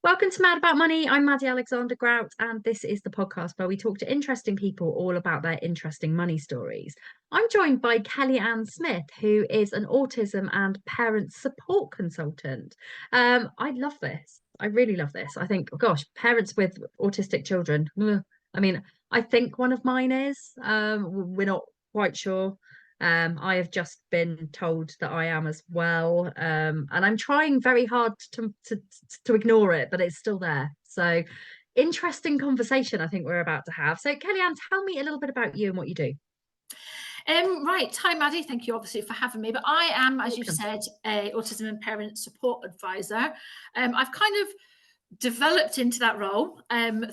Welcome to Mad About Money. I'm Maddy Alexander-Grout, and this is the podcast where we talk to interesting people all about their interesting money stories. I'm joined by Kellyanne Smith, who is an autism and parent support consultant. I love this. I really love this. I think, gosh, parents with autistic children. I mean, I think one of mine is. We're not quite sure. I have just been told that I am as well, and I'm trying very hard to ignore it, but it's still there. So, interesting conversation I think we're about to have. So, Kellyanne, tell me a little bit about you and what you do. Right. Hi, Maddy. Thank you, obviously, for having me. But I am, as you've Welcome. said, a autism and parent support advisor. I've kind of developed into that role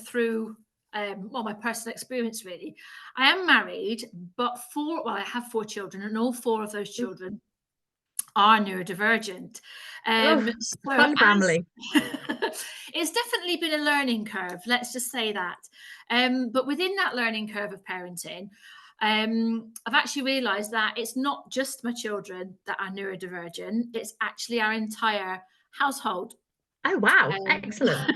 through my personal experience, really. I am married, but I have four children, and all four of those children are neurodivergent. Oh, So fun as family. it's definitely been a learning curve, let's just say that. But within that learning curve of parenting, I've actually realised that it's not just my children that are neurodivergent, it's actually our entire household. Oh, wow. Um, Excellent.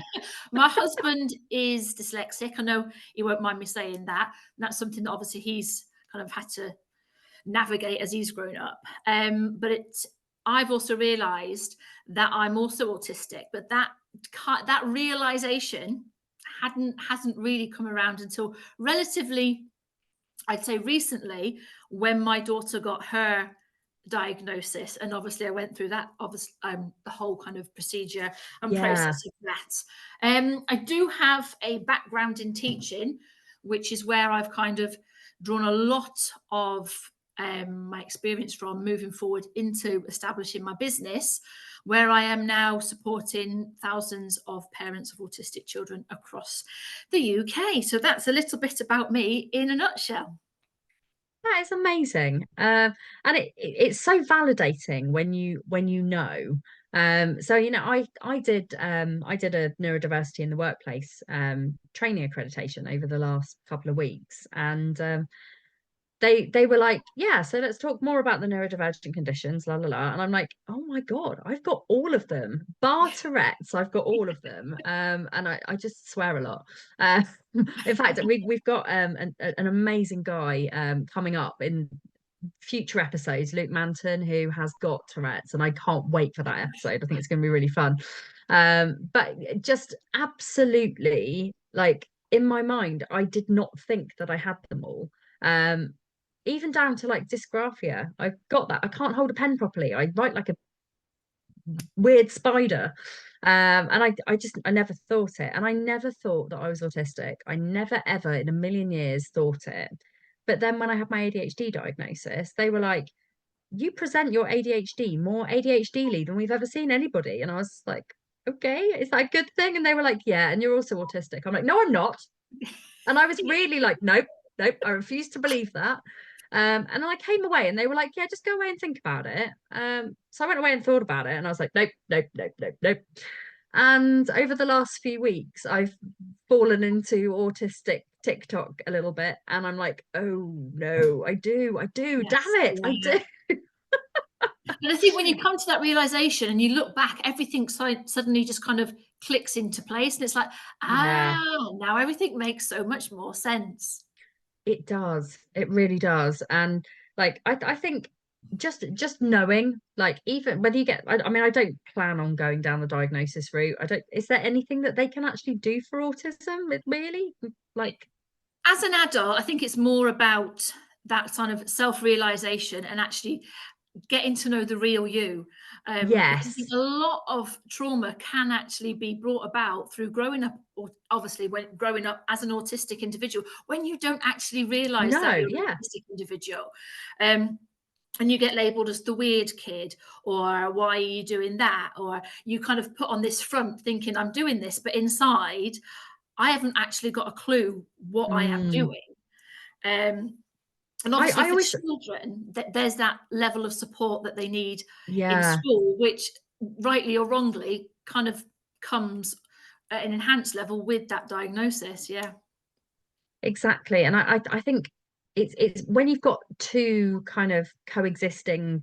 my husband is dyslexic. I know he won't mind me saying that. And that's something that obviously he's kind of had to navigate as he's grown up. I've also realised that I'm also autistic, but that realisation hasn't really come around until relatively, I'd say, recently, when my daughter got her diagnosis, and obviously I went through that, obviously, the whole kind of procedure and Yeah. process of that. I do have a background in teaching, which is where I've kind of drawn a lot of my experience from moving forward into establishing my business, where I am now supporting thousands of parents of autistic children across the UK. So that's a little bit about me in a nutshell. That is amazing. And it's so validating when you know. So I did a neurodiversity in the workplace training accreditation over the last couple of weeks, and they were like, yeah, so let's talk more about the neurodivergent conditions, la la la. And I'm like, oh my God, I've got all of them. Bar Tourette's, I've got all of them. And I just swear a lot. Uh, in fact, we've got an amazing guy coming up in future episodes, Luke Manton, who has got Tourette's, and I can't wait for that episode. I think it's going to be really fun. But just absolutely, like, in my mind, I did not think that I had them all. Um, Even down to like dysgraphia. I've got that. I can't hold a pen properly. I write like a weird spider. And I never thought it. And I never thought that I was autistic. I never ever in a million years thought it. But then when I had my ADHD diagnosis, they were like, you present your ADHD more ADHD than we've ever seen anybody. And I was like, okay, is that a good thing? And they were like, yeah, and you're also autistic. I'm like, no, I'm not. And I was really like, nope, nope, I refuse to believe that. And then I came away and they were like, yeah, just go away and think about it. So I went away and thought about it and I was like, nope, nope, nope, nope, nope. And over the last few weeks, I've fallen into autistic TikTok a little bit. And I'm like, oh no, I do, damn Yes, it, I yeah. do. And I think when you come to that realization and you look back, everything suddenly just kind of clicks into place. And it's like, Yeah, now everything makes so much more sense. it does. It really does. And like I think just knowing, like, even whether you get I mean, I don't plan on going down the diagnosis route. I don't, is there anything that they can actually do for autism? Really? Like, As an adult, I think it's more about that kind of self-realization and actually getting to know the real you. Because I think yes. a lot of trauma can actually be brought about through growing up, or obviously when growing up as an autistic individual, when you don't actually realize No, that you're an yeah. autistic individual. Um, and you get labeled as the weird kid, or why are you doing that? Or you kind of put on this front thinking, I'm doing this, but inside, I haven't actually got a clue what I am Mm. doing. Um, and obviously I for always, children, there's that level of support that they need in yeah, school, which rightly or wrongly kind of comes at an enhanced level with that diagnosis. Yeah. exactly. And I think it's when you've got two kind of coexisting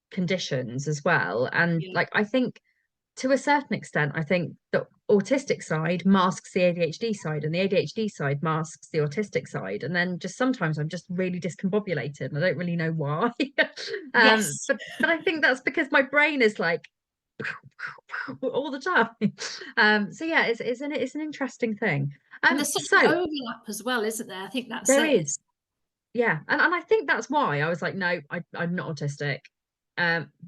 conditions as well. And Yeah. like, I think to a certain extent, I think that autistic side masks the ADHD side, and the ADHD side masks the autistic side. And then just sometimes I'm just really discombobulated and I don't really know why. Yes. But I think that's because my brain is like all the time. So yeah, it's an interesting thing. And there's such an So overlap as well, isn't there? I think that's there it. is, yeah, and I think that's why I was like, no, I'm not autistic,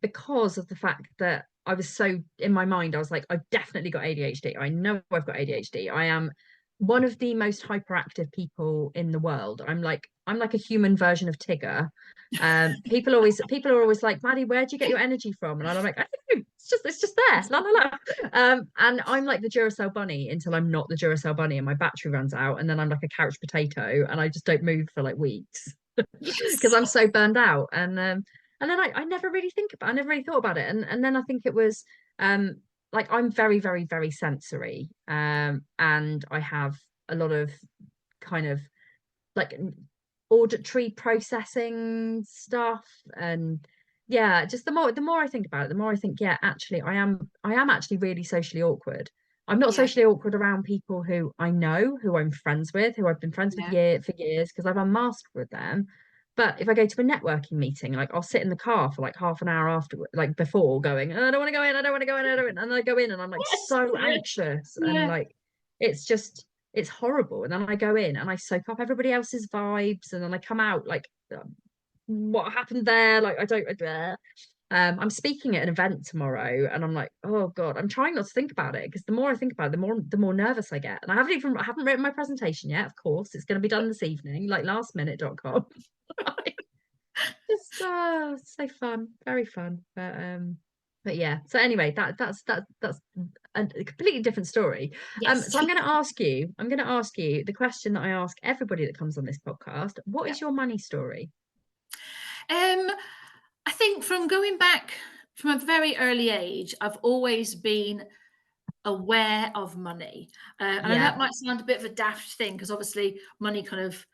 because of the fact that I was so in my mind, I was like, I've definitely got ADHD. I know I've got ADHD. I am one of the most hyperactive people in the world. I'm like a human version of Tigger. People are always like, Maddie, where'd you get your energy from? And I'm like, I don't know, it's just there. La la la. And I'm like the Duracell bunny until I'm not the Duracell bunny and my battery runs out, and then I'm like a couch potato and I just don't move for like weeks because Yes. I'm so burned out. And then I never really I never really thought about it. And then I think it was um like I'm very, very, very sensory. And I have a lot of kind of like auditory processing stuff. And yeah, just the more I think about it, the more I think, yeah, actually I am actually really socially awkward. I'm not Yeah. socially awkward around people who I know, who I'm friends with, who I've been friends with Yeah. for years because I've unmasked with them. But if I go to a networking meeting, like I'll sit in the car for like half an hour after, like before, going, "Oh, I don't want to go in, I don't want to go in, I don't," and I go in and I'm like Yes. so Yeah. anxious and Yeah. like it's just it's horrible. And then I go in and I soak up everybody else's vibes, and then I come out like, what happened there? Like I don't. I'm speaking at an event tomorrow, and I'm like, oh god, I'm trying not to think about it because the more I think about it, the more nervous I get. And I haven't written my presentation yet. Of course, it's going to be done this evening, like lastminute.com. Just so fun, very fun. But yeah. So anyway, that's a completely different story. Yes. So I'm going to ask you the question that I ask everybody that comes on this podcast. What Yeah. is your money story? Um, I think from going back from a very early age, I've always been aware of money. And I know Yeah, that might sound a bit of a daft thing because obviously money kind of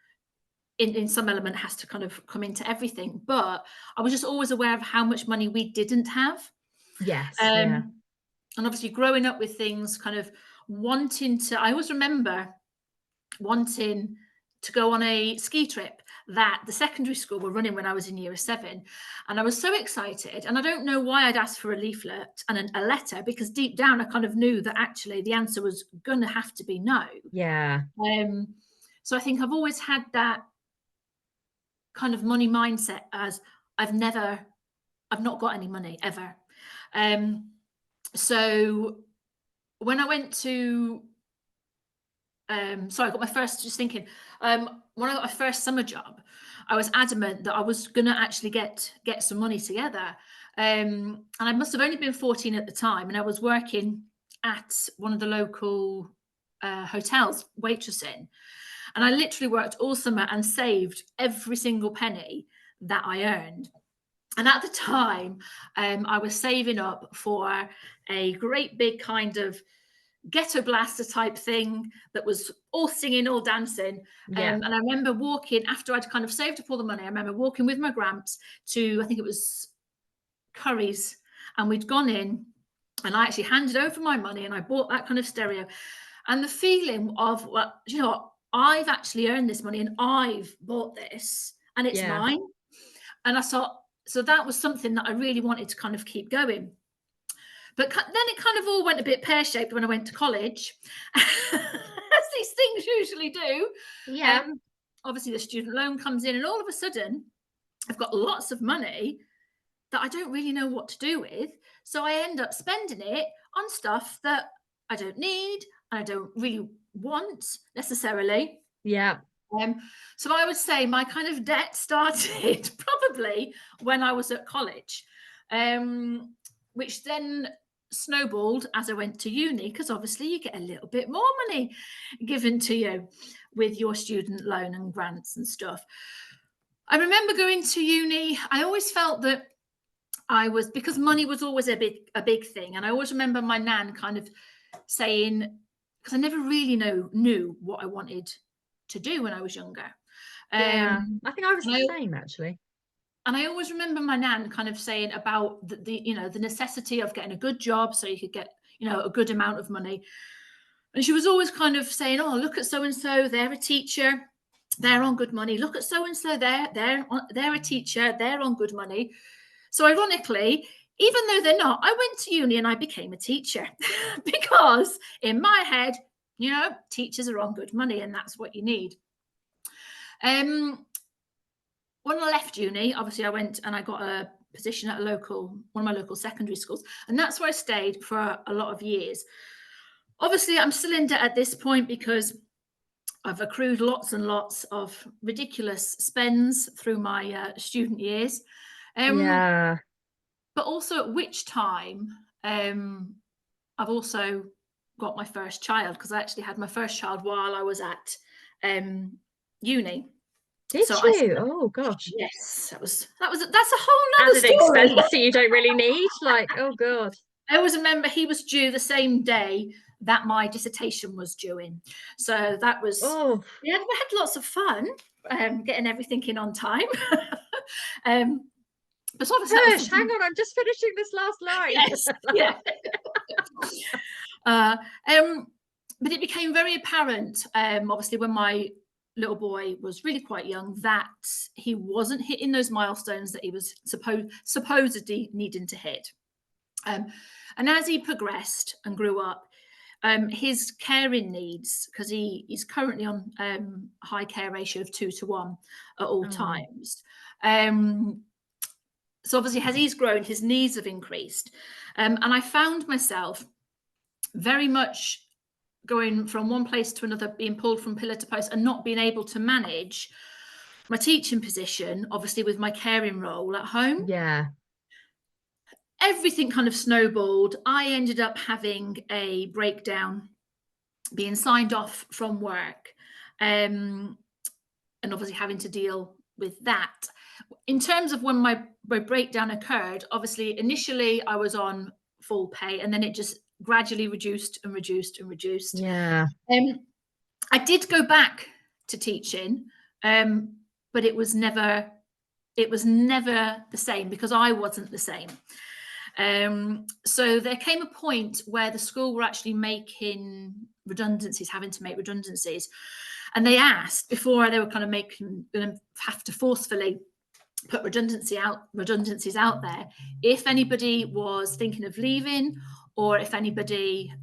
in some element has to kind of come into everything. But I was just always aware of how much money we didn't have. yes, yeah, Um, and obviously growing up with things kind of wanting to, I always remember wanting to go on a ski trip that the secondary school were running when I was in year seven. And I was so excited. And I don't know why I'd asked for a leaflet and a letter because deep down I kind of knew that actually the answer was going to have to be no. yeah, Um, so I think I've always had that kind of money mindset as I've never, I've not got any money ever. Um, so when I went to sorry, I got my first, just thinking, when I got my first summer job, I was adamant that I was gonna actually get some money together. And I must have only been 14 at the time, and I was working at one of the local hotels, waitressing. And I literally worked all summer and saved every single penny that I earned. And at the time, I was saving up for a great big kind of ghetto blaster type thing that was all singing, all dancing. yeah, And I remember walking after I'd kind of saved up all the money. I remember walking with my gramps to, I think it was Curry's, and we'd gone in and I actually handed over my money and I bought that kind of stereo. And the feeling of, well, you know what, I've actually earned this money and I've bought this and it's yeah, mine. And I thought, so that was something that I really wanted to kind of keep going. But then it kind of all went a bit pear-shaped when I went to college, as these things usually do. yeah, Um, Obviously, the student loan comes in, and all of a sudden, I've got lots of money that I don't really know what to do with. So I end up spending it on stuff that I don't need and I don't really want necessarily. yeah, Um, so I would say my kind of debt started probably when I was at college, which then snowballed as I went to uni because obviously you get a little bit more money given to you with your student loan and grants and stuff. I remember going to uni, I always felt that I was, because money was always a big thing, and I always remember my nan kind of saying, because I never really knew what I wanted to do when I was younger. yeah. Um, I think I was and the I same actually. and I always remember my nan kind of saying about the necessity of getting a good job so you could get a good amount of money. And she was always kind of saying, oh, look at so and so, they're a teacher, they're on good money. Look at so and so, they're a teacher, they're on good money. So ironically, even though they're not, I went to uni and I became a teacher because in my head, teachers are on good money and that's what you need. When I left uni, obviously I went and I got a position at one of my local secondary schools, and that's where I stayed for a lot of years. Obviously, I'm still in debt at this point because I've accrued lots and lots of ridiculous spends through my student years. Yeah. But also at which time I've also got my first child, because I actually had my first child while I was at uni. Did So you? Oh gosh. yes, that's a whole nother Added story. expense that you don't really need. Like, oh God. I always remember he was due the same day that my dissertation was due in. So that was, Oh, we had lots of fun getting everything in on time. But obviously that was hush, hang something, on, I'm just finishing this last line. yes, yeah. But it became very apparent, obviously, when my little boy was really quite young, that he wasn't hitting those milestones that he was supposedly needing to hit. And as he progressed and grew up, his caring needs, because he's currently on a high care ratio of 2 to 1 at all times. So obviously, as he's grown, his needs have increased. And I found myself very much going from one place to another, being pulled from pillar to post and not being able to manage my teaching position, obviously with my caring role at home. Yeah. Everything kind of snowballed. I ended up having a breakdown, being signed off from work, and obviously having to deal with that. In terms of when my breakdown occurred, obviously initially I was on full pay, and then it just gradually reduced and reduced and reduced. Yeah. I did go back to teaching, but it was never the same because I wasn't the same. So there came a point where the school were actually making redundancies, having to make redundancies. And they asked, before they were kind of going to have to forcefully put redundancies out there, if anybody was thinking of leaving, or if anybody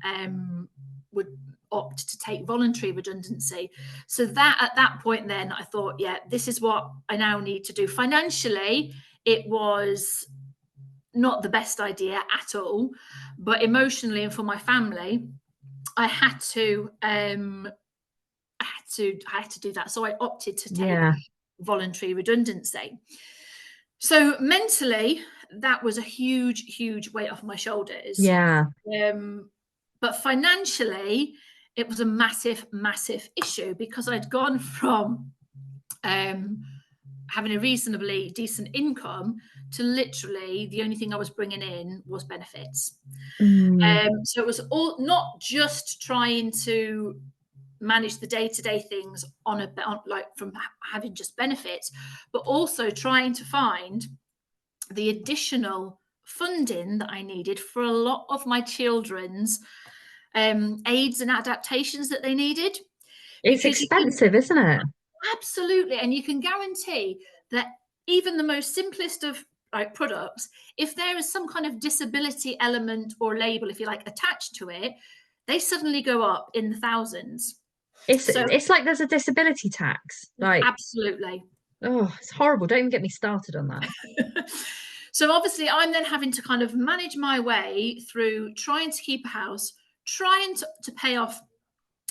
would opt to take voluntary redundancy. So that at that point, then I thought, yeah, this is what I now need to do. Financially, it was not the best idea at all, but emotionally and for my family, I had to do that. So I opted to take voluntary redundancy. So mentally, that was a huge weight off my shoulders. Yeah. But financially, it was a massive issue because I'd gone from having a reasonably decent income to literally the only thing I was bringing in was benefits. So it was all not just trying to manage the day-to-day things on like from having just benefits, but also trying to find the additional funding that I needed for a lot of my children's aids and adaptations that they needed. It's expensive, isn't it? Absolutely. And you can guarantee that even the most simplest of products, if there is some kind of disability element or label, if you like, attached to it, they suddenly go up in the thousands. It's like there's a disability tax. Like, absolutely. Oh, it's horrible. Don't even get me started on that. So obviously I'm then having to kind of manage my way through trying to keep a house, trying to pay off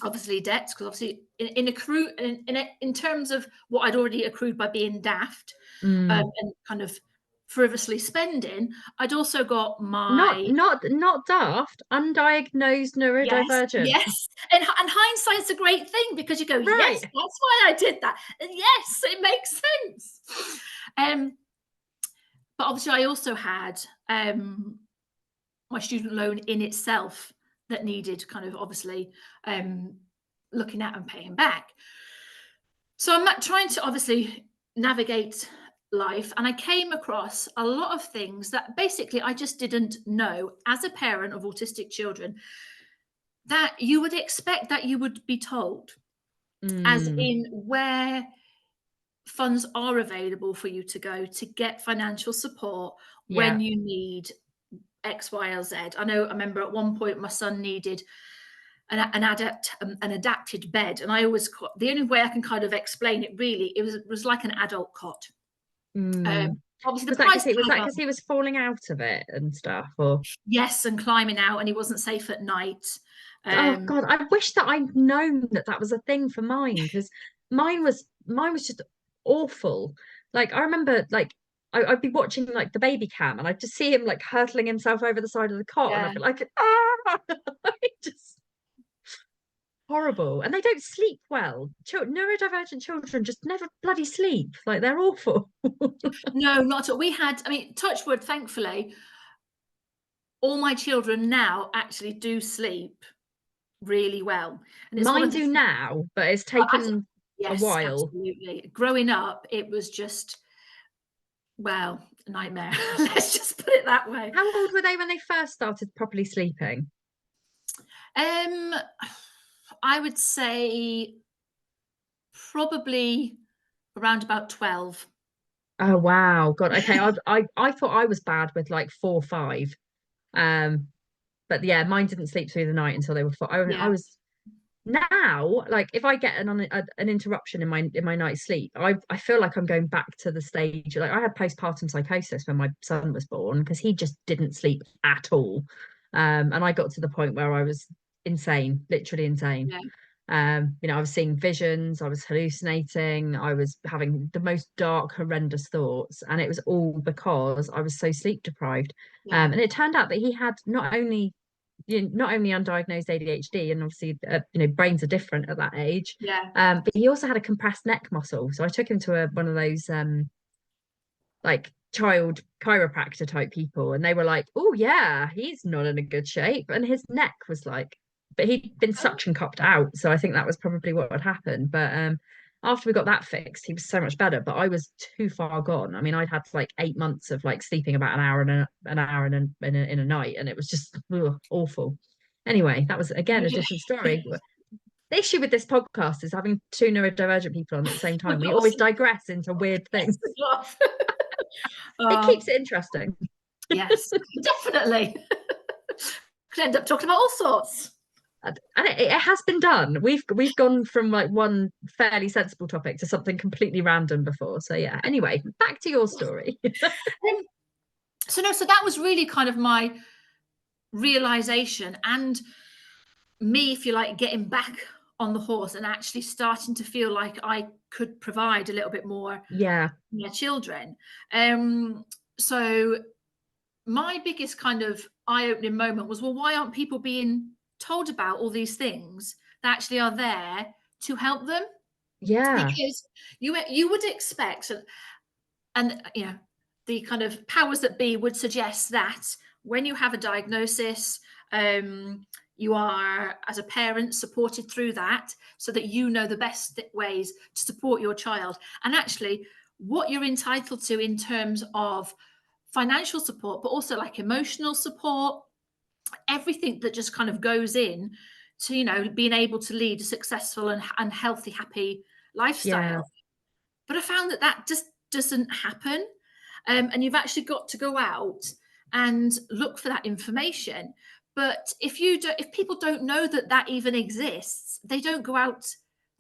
obviously debts, because obviously in terms of what I'd already accrued by being daft and kind of frivolously spending, I'd also got my not daft, undiagnosed neurodivergent. yes. And hindsight's a great thing because you go, yes, that's why I did that, and yes, it makes sense. But obviously I also had my student loan in itself that needed kind of obviously looking at and paying back. So I'm trying to obviously navigate life, and I came across a lot of things that basically I just didn't know as a parent of autistic children. that you would expect that you would be told, as Mm, in where funds are available for you to go to get financial support yeah. when you need X, Y, or Z. I know, I remember at one point my son needed an adapted bed, and I always, the only way I can kind of explain it really, it was like an adult cot. Mm. Obviously the Was that because price he was tag that up, because he was falling out of it and stuff? Or yes, and climbing out, and he wasn't safe at night. oh Um, God, I wish that I'd known that that was a thing for mine, because mine was just awful. Like I remember, like I'd be watching like the baby cam, and I'd just see him like hurtling himself over the side of the cot, and yeah, I'd be like, ah, just horrible. And they don't sleep well. Neurodivergent children just never bloody sleep. Like they're awful. no, not at all. We had, I mean, touch wood, thankfully, all my children now actually do sleep really well, and it's one Mine of the do now, but it's as taken a yes, while. absolutely. Growing up, it was just, well, a nightmare. Let's just put it that way. How old were they when they first started properly sleeping? Um, I would say probably around about 12. Oh wow, God. Okay, I thought I was bad with like 4, 5. Um, but yeah, mine didn't sleep through the night until they were 4. I Yeah, was now like if I get an interruption in my night's sleep, I feel like I'm going back to the stage. Like I had postpartum psychosis when my son was born because he just didn't sleep at all. And I got to the point where I was insane, literally insane. yeah, I was seeing visions, I was hallucinating, I was having the most dark, horrendous thoughts, and it was all because I was so sleep deprived. yeah, And it turned out that he had not only undiagnosed ADHD, and obviously, brains are different at that age, yeah. but he also had a compressed neck muscle. So I took him to one of those like child chiropractor type people, and they were like, oh yeah, he's not in a good shape, and his neck was like, but he'd been Oh, suction cupped out, so I think that was probably what had happened. But after we got that fixed, he was so much better, but I was too far gone. I mean, I'd had like 8 months of like sleeping about an hour in a night, and it was just awful. Anyway, that was again a different story. The issue with this podcast is having two neurodivergent people on at the same time. we've We got always some digress into weird things. laugh. It Oh, keeps it interesting. yes, definitely. Could end up talking about all sorts. And it has been done. We've gone from like one fairly sensible topic to something completely random before. So yeah. Anyway, back to your story. Um, so no, so that was really kind of my realization, and me, if you like, getting back on the horse and actually starting to feel like I could provide a little bit more Yeah. for my children. Um, so my biggest kind of eye-opening moment was, well, why aren't people being told about all these things that actually are there to help them? Yeah. Because you would expect, and the kind of powers that be would suggest that when you have a diagnosis, you are, as a parent, supported through that so that you know the best ways to support your child, and actually what you're entitled to in terms of financial support, but also like emotional support, everything that just kind of goes in to being able to lead a successful and healthy, happy Yeah. lifestyle. But I found that that just doesn't happen. And you've actually got to go out and look for that information. But if people don't know that that even exists, they don't go out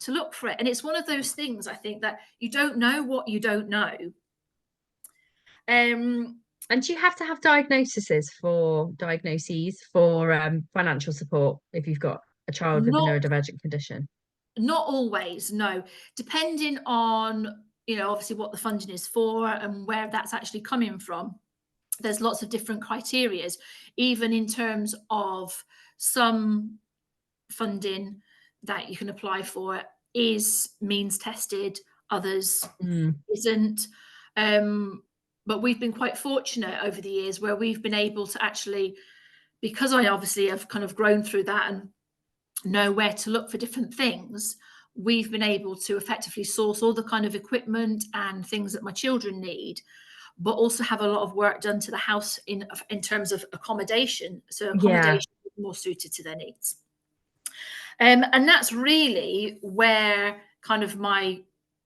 to look for it. And it's one of those things, I think, that you don't know what you don't know. Um, And do you have to have diagnoses for financial support if you've got a child with a not neurodivergent condition? not always, no. Depending on obviously what the funding is for and where that's actually coming from. There's lots of different criterias, even in terms of some funding that you can apply for is means tested, others Mm. isn't. Um, but we've been quite fortunate over the years where we've been able to actually, because I obviously have kind of grown through that and know where to look for different things, we've been able to effectively source all the kind of equipment and things that my children need, but also have a lot of work done to the house in terms of accommodation. So Yeah. accommodation is more suited to their needs. And that's really where kind of my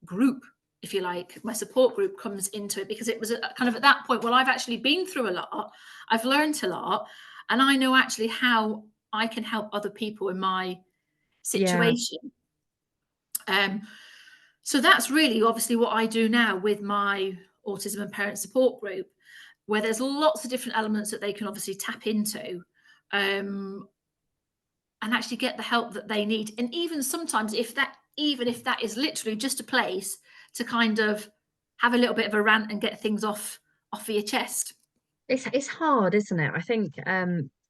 group, if you like, my support group comes into it, because it was kind of at that point, well, I've actually been through a lot, I've learned a lot, and I know actually how I can help other people in my Yeah. situation. So that's really obviously what I do now with my autism and parent support group, where there's lots of different elements that they can obviously tap into, and actually get the help that they need. And even sometimes, even if that is literally just a place to kind of have a little bit of a rant and get things off of your chest. It's hard, isn't it? I think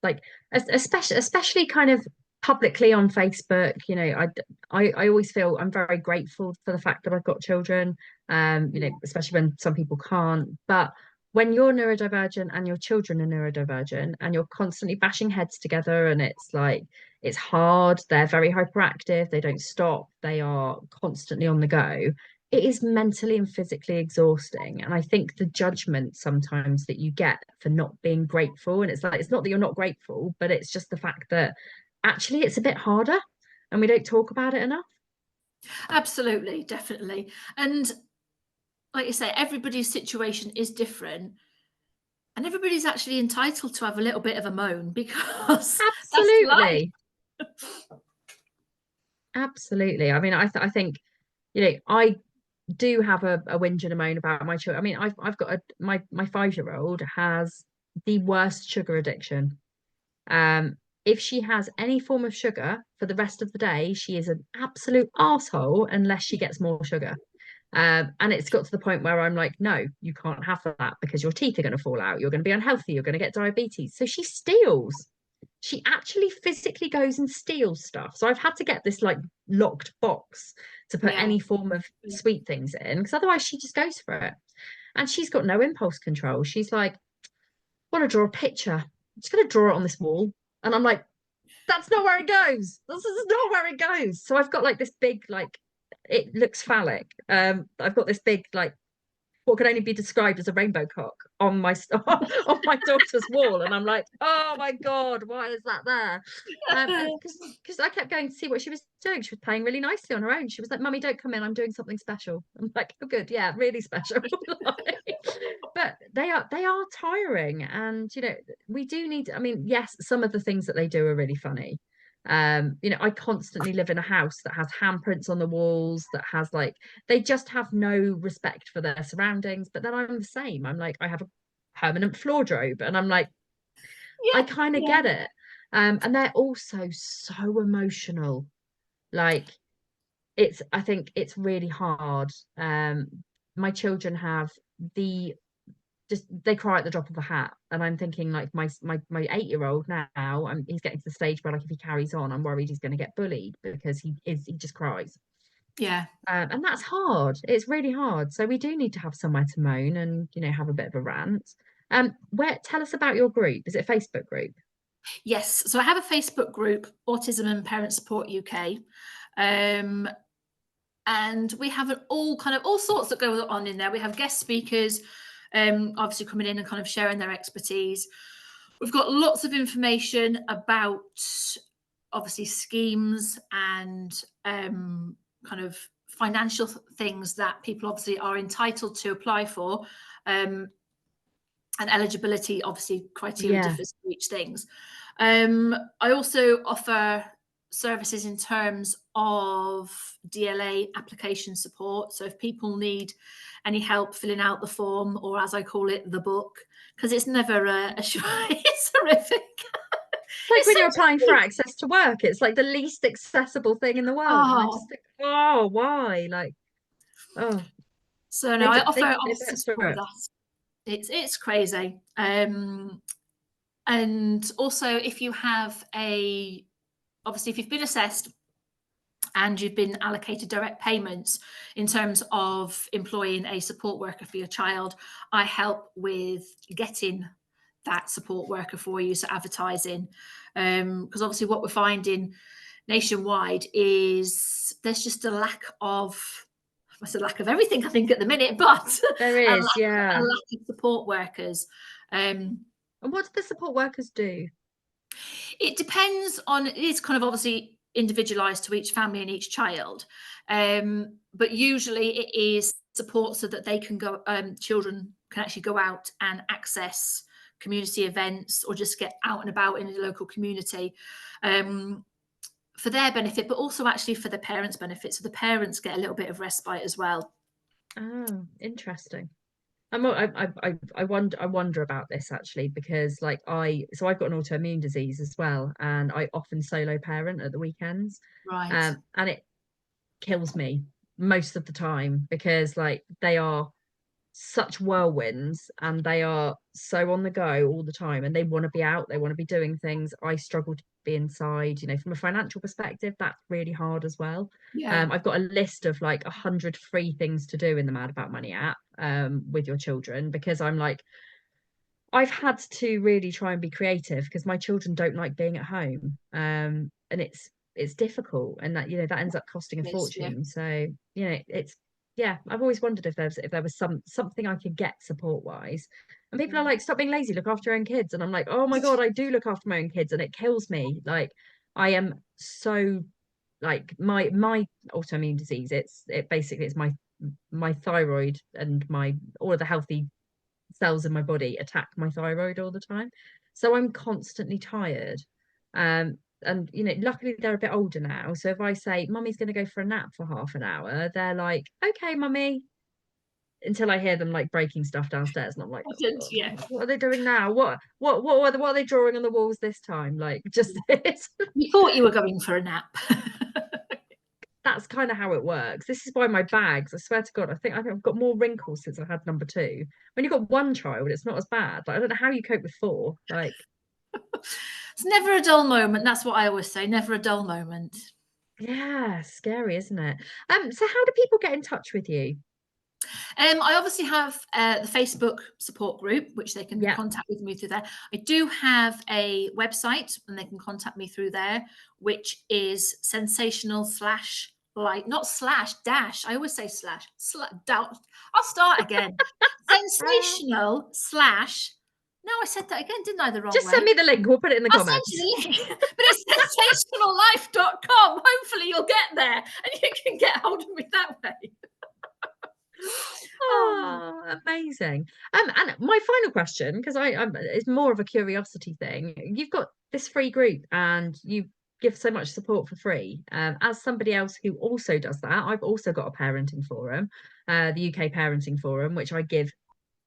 like especially kind of publicly on Facebook, you know, I always feel I'm very grateful for the fact that I've got children, you know, especially when some people can't. But when you're neurodivergent and your children are neurodivergent and you're constantly bashing heads together and it's like it's hard, they're very hyperactive, they don't stop, they are constantly on the go, it is mentally and physically exhausting. And I think the judgment sometimes that you get for not being grateful, and it's like, it's not that you're not grateful, but it's just the fact that actually it's a bit harder and we don't talk about it enough. Absolutely, definitely. And like you say, everybody's situation is different. And everybody's actually entitled to have a little bit of a moan because that's life. Absolutely. Absolutely. I mean, I think, you know, I do have a whinge and a moan about my children. I mean, I've got my 5-year-old has the worst sugar addiction. If she has any form of sugar for the rest of the day, she is an absolute asshole unless she gets more sugar. And it's got to the point where I'm like, no, you can't have that because your teeth are going to fall out. You're going to be unhealthy. You're going to get diabetes. So she steals. She actually physically goes and steals stuff. So I've had to get this like locked box to put Yeah. any form of sweet things in because otherwise she just goes for it. And she's got no impulse control. She's like, want to draw a picture. I'm just going to draw it on this wall. And I'm like, that's not where it goes. This is not where it goes. So I've got like this big, like, it looks phallic. I've got this big, like, what could only be described as a rainbow cock on my on my daughter's wall, and I'm like, oh my god, why is that there? And because I kept going to see what she was doing, she was playing really nicely on her own. She was like, "Mummy, don't come in. I'm doing something special." I'm like, "Oh, good, yeah, really special." But they are tiring, and you know, we do need. I mean, yes, some of the things that they do are really funny. You know, I constantly live in a house that has handprints on the walls, that has like they just have no respect for their surroundings. But then I'm the same. I'm like, I have a permanent floor drobe, and I'm like, I Yeah. kind of Yeah. get it. And they're also so emotional. Like I think it's really hard. My children have the just they cry at the drop of a hat, and I'm thinking like my 8-year-old now, he's getting to the stage where like if he carries on, I'm worried he's going to get bullied because he just cries. Yeah. And that's hard. It's really hard. So we do need to have somewhere to moan and, you know, have a bit of a rant. Where tell us about your group. Is it a Facebook group? Yes. So I have a Facebook group, Autism and Parent Support UK. Um, and we have all sorts that go on in there. We have guest speakers, obviously coming in and kind of sharing their expertise. We've got lots of information about obviously schemes and kind of financial things that people obviously are entitled to apply for, and eligibility obviously criteria Yeah. differs for each things. I also offer services in terms of DLA application support. So if people need any help filling out the form, or as I call it, the book, because it's never it's horrific. It's like It's when so you're applying for tricky. access to work, it's like the least accessible thing in the world. And I just Oh, think, oh, why? Like, oh, so no, I offer they obviously put through support with it. that. It's crazy. And also if you have obviously if you've been assessed and you've been allocated direct payments in terms of employing a support worker for your child, I help with getting that support worker for you, so advertising. Because obviously what we're finding nationwide is there's just a lack of, I said lack of everything, I think, at the minute, but There a is, lack yeah. of support workers. Um, And what do the support workers do? it depends on, it is kind of obviously individualized to each family and each child. But usually it is support so that they can go, children can actually go out and access community events or just get out and about in the local community, for their benefit, but also actually for the parents' benefit. So the parents get a little bit of respite as well. Oh, interesting. I wonder about this actually, because like I've got an autoimmune disease as well, and I often solo parent at the weekends. Right. And it kills me most of the time because like they are such whirlwinds and they are so on the go all the time, and they want to be out, they want to be doing things. I struggle to be inside, from a financial perspective. That's really hard as well. Yeah. I've got a list of like 100 free things to do in the Mad About Money app with your children, because I'm like, I've had to really try and be creative because my children don't like being at home. And it's difficult, and that ends up costing a Yes, yeah. fortune. So, it's yeah, I've always wondered if there was something I could get support wise. And people are like, stop being lazy, look after your own kids. And I'm like, oh my God, I do look after my own kids, and it kills me. Like I am so like my autoimmune disease, it's my thyroid and my all of the healthy cells in my body attack my thyroid all the time. So I'm constantly tired. And luckily they're a bit older now. So if I say, Mummy's gonna go for a nap for half an hour, they're like, okay, Mummy, until I hear them like breaking stuff downstairs. And I'm like, oh God, Yeah. what are they doing now? What are they drawing on the walls this time? Like just this. You thought you were going for a nap. That's kind of how it works. This is why my bags, I swear to God, I think I've got more wrinkles since I had number two. When you've got one child, it's not as bad. Like I don't know how you cope with four. Like, It's never a dull moment. That's what I always say. Never a dull moment. yeah, scary, isn't it? So how do people get in touch with you? I obviously have the Facebook support group, which they can Yeah. contact with me through there. I do have a website, and they can contact me through there, which is sensational slash like not slash dash. I always say slash. I'll start again. Ah, Sensational slash. No, I said that again, didn't I? The wrong just send way. me the link. We'll put it in the I'll send comments. you the link, but it's sensationallife.com. Hopefully, you'll get there and you can get hold of me that way. Oh, Oh, amazing. And my final question, because it's more of a curiosity thing. You've got this free group and you give so much support for free. As somebody else who also does that, I've also got a parenting forum, the UK Parenting Forum, which I give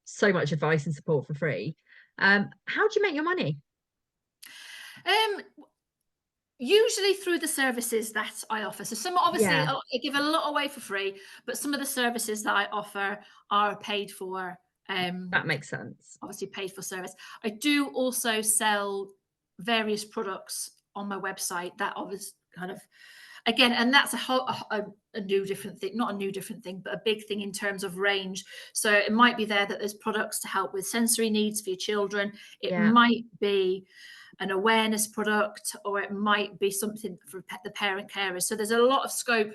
so much advice and support for free. How do you make your money? um, usually through the services that I offer. So some obviously Yeah, I give a lot away for free, but some of the services that I offer are paid for. that makes sense. Obviously paid for service. I do also sell various products on my website that obviously kind of again, and that's a new different thing, not a new different thing, but a big thing in terms of range. So it might be there that there's products to help with sensory needs for your children. It Yeah. might be an awareness product, or it might be something for the parent carers. So there's a lot of scope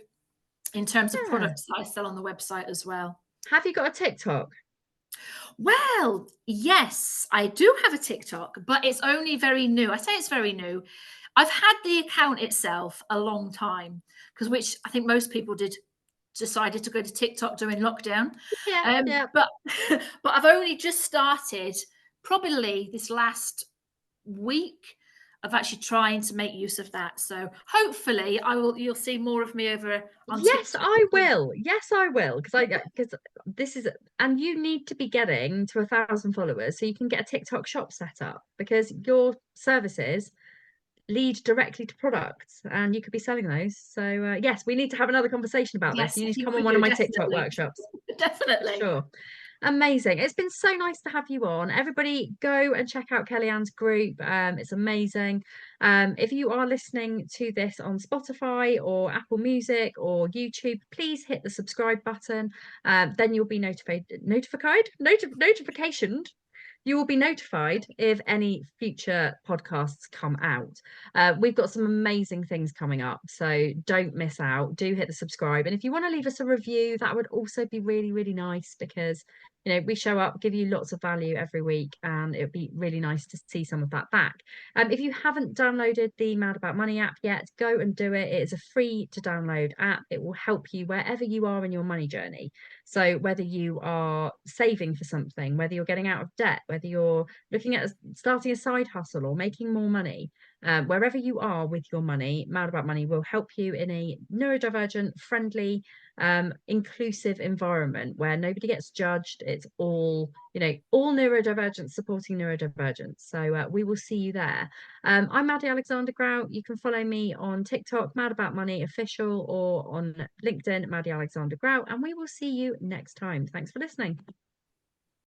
in terms of Yeah. products that I sell on the website as well. Have you got a TikTok? Well, yes, I do have a TikTok, but it's only very new. I say it's very new. I've had the account itself a long time, because which I think most people decided to go to TikTok during lockdown. Yeah, yeah. But but I've only just started probably this last week of actually trying to make use of that. So hopefully you'll see more of me over on Yes, TikTok. I will. Yes, I will. Because this is, and you need to be getting to 1,000 followers so you can get a TikTok shop set up, because your services lead directly to products and you could be selling those. So yes, we need to have another conversation about this. Yes, You I need to think come we on one of do, my TikTok definitely. workshops. Definitely. Sure. Amazing. It's been so nice to have you on. Everybody go and check out Kellyanne's group. It's amazing. If you are listening to this on Spotify or Apple Music or YouTube, please hit the subscribe button. Then you'll be notificationed. You will be notified if any future podcasts come out. We've got some amazing things coming up, so don't miss out. Do hit the subscribe. And if you want to leave us a review, that would also be really, really nice, because we show up, give you lots of value every week, and it would be really nice to see some of that back. If you haven't downloaded the Mad About Money app yet, go and do it. It is a free to download app. It will help you wherever you are in your money journey. So whether you are saving for something, whether you're getting out of debt, whether you're looking at starting a side hustle or making more money, wherever you are with your money, Mad About Money will help you in a neurodivergent, friendly, inclusive environment where nobody gets judged. It's all, all neurodivergent supporting neurodivergence. So we will see you there. I'm Maddy Alexander-Grout. You can follow me on TikTok, Mad About Money Official, or on LinkedIn, Maddy Alexander-Grout, and we will see you next time. Thanks for listening.